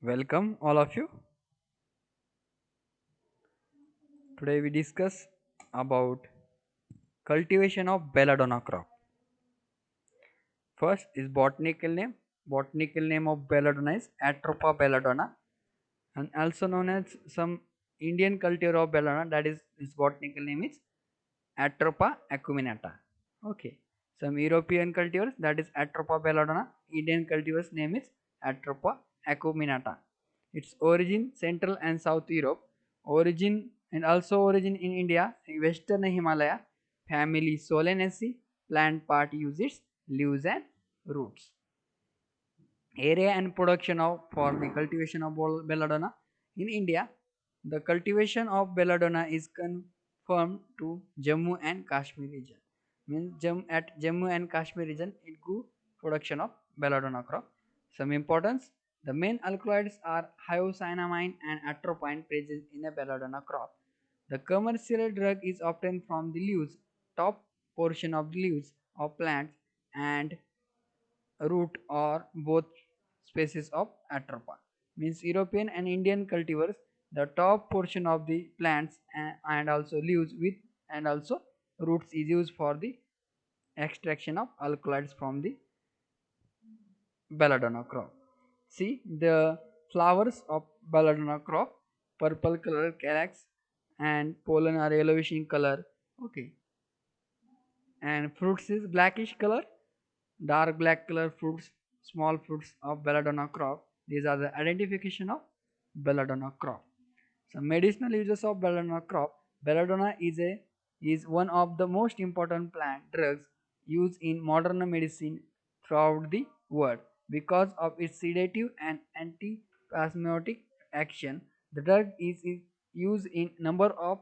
Welcome all of you. Today we discuss about cultivation of belladonna crop. First is botanical name. Botanical name of belladonna is Atropa belladonna and also known as some Indian culture of belladonna, that is its botanical name is Atropa acuminata. Okay. Some European cultivars, that is Atropa belladonna. Indian cultivars name is Atropa acuminata. Its origin Central and South Europe. Origin and also origin in India, Western Himalaya. Family Solanaceae. Plant part uses leaves and roots. Area and production of for the cultivation of belladonna in India. The cultivation of belladonna is confirmed to Jammu and Kashmir region. Means at Jammu and Kashmir region, it grew production of belladonna crop. Some importance: the main alkaloids are hyoscyamine and atropine present in a belladonna crop. The commercial drug is obtained from the leaves, top portion of the leaves of plants, and root or both species of Atropa. Means European and Indian cultivars, the top portion of the plants and also leaves with and also roots is used for the extraction of alkaloids from the belladonna crop. See the flowers of belladonna crop, purple color calyx and pollen are yellowish in color. Okay, and fruits is blackish color, dark black color fruits, small fruits of belladonna crop. These are the identification of belladonna crop. Some medicinal uses of belladonna crop. Belladonna is one of the most important plant drugs used in modern medicine throughout the world. Because of its sedative and antispasmodic action, the drug is used in number of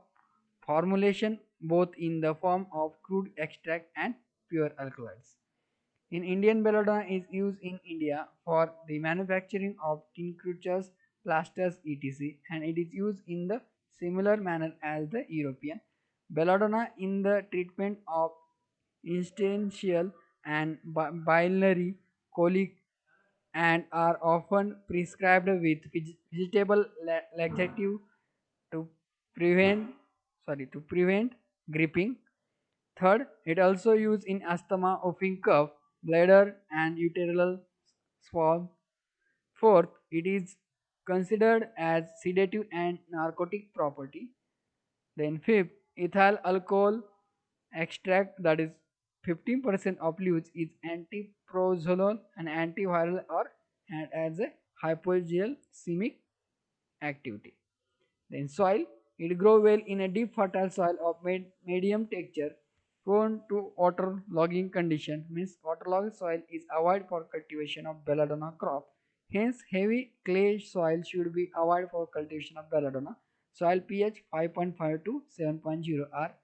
formulation both in the form of crude extract and pure alkaloids. In Indian, belladonna is used in India for the manufacturing of tinctures, plasters, etc., and it is used in the similar manner as the European. Belladonna in the treatment of intestinal and biliary colic and are often prescribed with vegetable laxative to prevent to prevent gripping. Third, it also used in asthma, coughing cough, bladder, and uterine swab. Fourth, it is considered as sedative and narcotic property. Then fifth, ethyl alcohol extract, that is 15% of leaves, is antiprozolol and antiviral or and as a hypoglycemic activity. Then soil, it grows well in a deep fertile soil of medium texture, prone to water logging condition. Means waterlogged soil is avoided for cultivation of belladonna crop. Hence, heavy clay soil should be avoided for cultivation of belladonna. Soil pH 5.5 to 7.0 are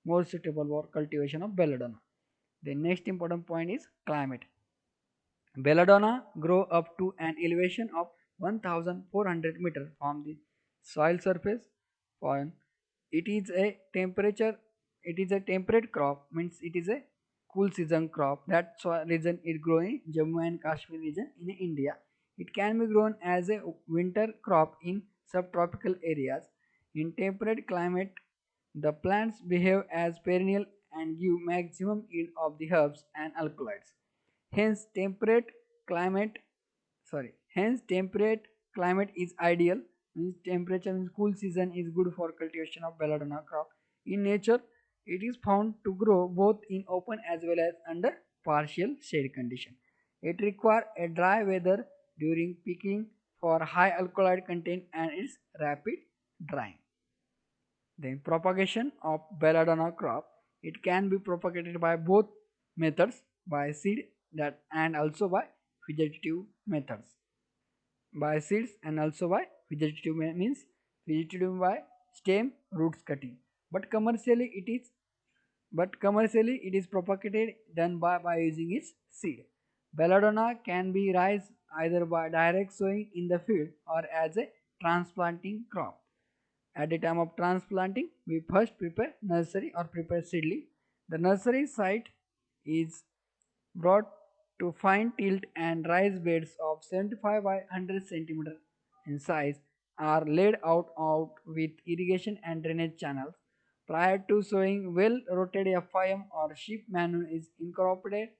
more suitable for cultivation of belladonna. The next important point is climate. Belladonna grow up to an elevation of 1400 meter from the soil surface point. It is a temperature it is a temperate crop, means it is a cool season crop. That's why reason it grow in Jammu and Kashmir region in India. It can be grown as a winter crop in subtropical areas. In temperate climate, the plants behave as perennial and give maximum yield of the herbs and alkaloids. Hence, temperate climate is ideal. Means temperature means cool season is good for cultivation of belladonna crop. In nature, it is found to grow both in open as well as under partial shade condition. It requires a dry weather during picking for high alkaloid content and its rapid drying. Then propagation of belladonna crop. It can be propagated by both methods, by seed that and also by vegetative methods. By seeds and also by vegetative means vegetative by stem roots cutting. But commercially it is propagated done by using its seed. Belladonna can be raised either by direct sowing in the field or as a transplanting crop. At the time of transplanting, we first prepare nursery or prepare seedling. The nursery site is brought to fine tilt and raised beds of 75 by 100 centimeter in size are laid out with irrigation and drainage channels. Prior to sowing, well-rooted FIM or sheep manure is incorporated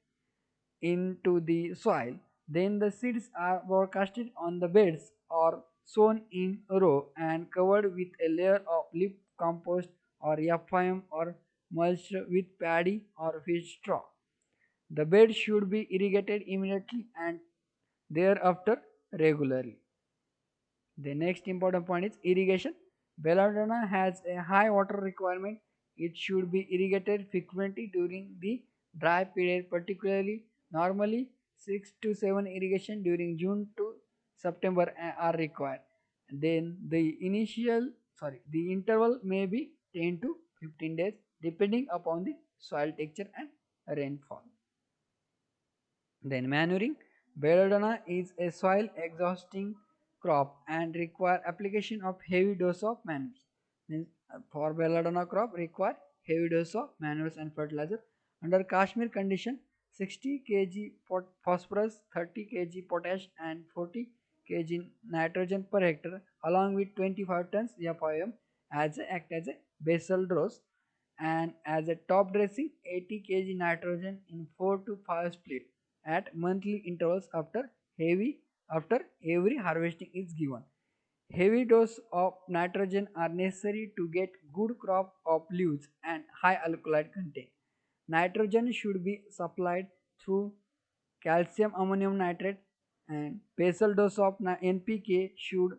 into the soil. Then the seeds are broadcasted on the beds or sown in a row and covered with a layer of leaf compost or FIM or mulched with paddy or fish straw. The bed should be irrigated immediately and thereafter regularly. The next important point is irrigation. Belladonna has a high water requirement. It should be irrigated frequently during the dry period, particularly normally 6 to 7 irrigation during June to September are required. Then the interval may be 10 to 15 days depending upon the soil texture and rainfall. Then manuring. Belladonna is a soil exhausting crop and require application of heavy dose of manures. Means for belladonna crop require heavy dose of manures and fertilizer. Under Kashmir condition, 60 kg phosphorus, 30 kg potash and 40 kg nitrogen per hectare along with 25 tons FIM act as a basal dose, and as a top dressing 80 kg nitrogen in 4 to 5 split at monthly intervals after every harvesting is given. Heavy dose of nitrogen are necessary to get good crop of leaves and high alkaloid content. Nitrogen should be supplied through calcium ammonium nitrate, and basal dose of NPK should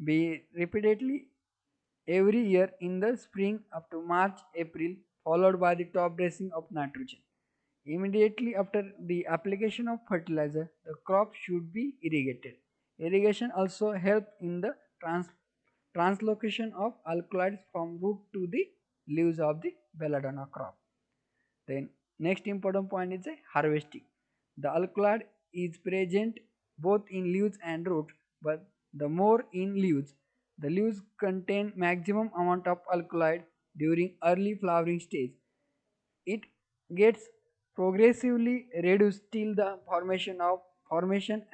be repeatedly every year in the spring up to March April, followed by the top dressing of nitrogen. Immediately after the application of fertilizer, the crop should be irrigated. Irrigation also helps in the translocation of alkaloids from root to the leaves of the belladonna crop. Then next important point is harvesting. The alkaloid is present both in leaves and root, but the more in leaves. The leaves contain maximum amount of alkaloid during early flowering stage. It gets progressively reduced till the formation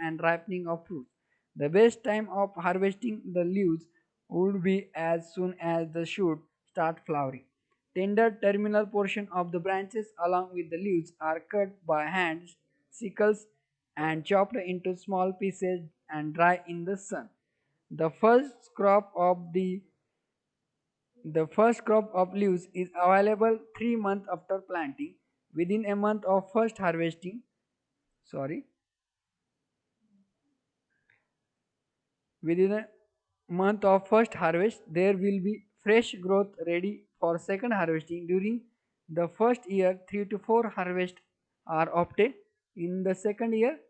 and ripening of fruits. The best time of harvesting the leaves would be as soon as the shoot start flowering. Tender terminal portion of the branches along with the leaves are cut by hand, sickles, and chopped into small pieces and dry in the sun. The first crop of the first crop of leaves is available 3 months after planting. Within a month of first harvesting, sorry, within a month of first harvest, there will be fresh growth ready for second harvesting. During the first year, 3 to 4 harvests are opted. In the second year,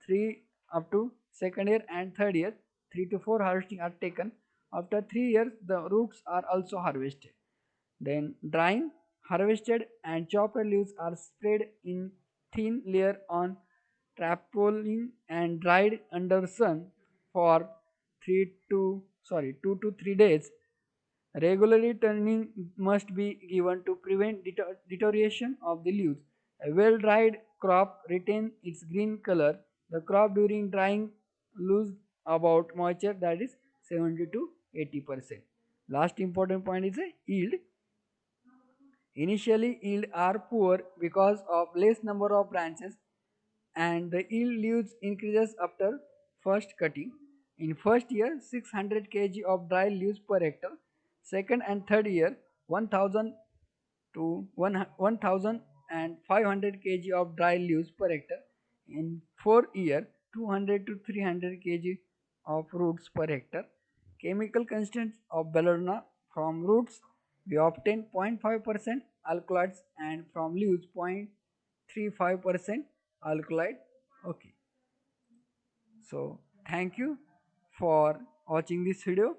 3 up to second year and third year, 3 to 4 harvesting are taken. After 3 years, the roots are also harvested. Then drying, harvested and chopped leaves are spread in thin layer on tarpaulin and dried under sun for 2 to 3 days. Regularly turning must be given to prevent deterioration of the leaves. A well dried crop retains its green color. The crop during drying loses about moisture, that is 70 to 80%. Last important point is a yield. Initially yield are poor because of less number of branches, and the yield leaves increases after first cutting. In first year 600 kg of dry leaves per hectare, second and third year 1000 to 1500 kg of dry leaves per hectare. In fourth year 200 to 300 kg of roots per hectare. Chemical constants of belladonna: from roots we obtain 0.5% alkaloids and from leaves 0.35% alkaloid. Okay, so thank you for watching this video.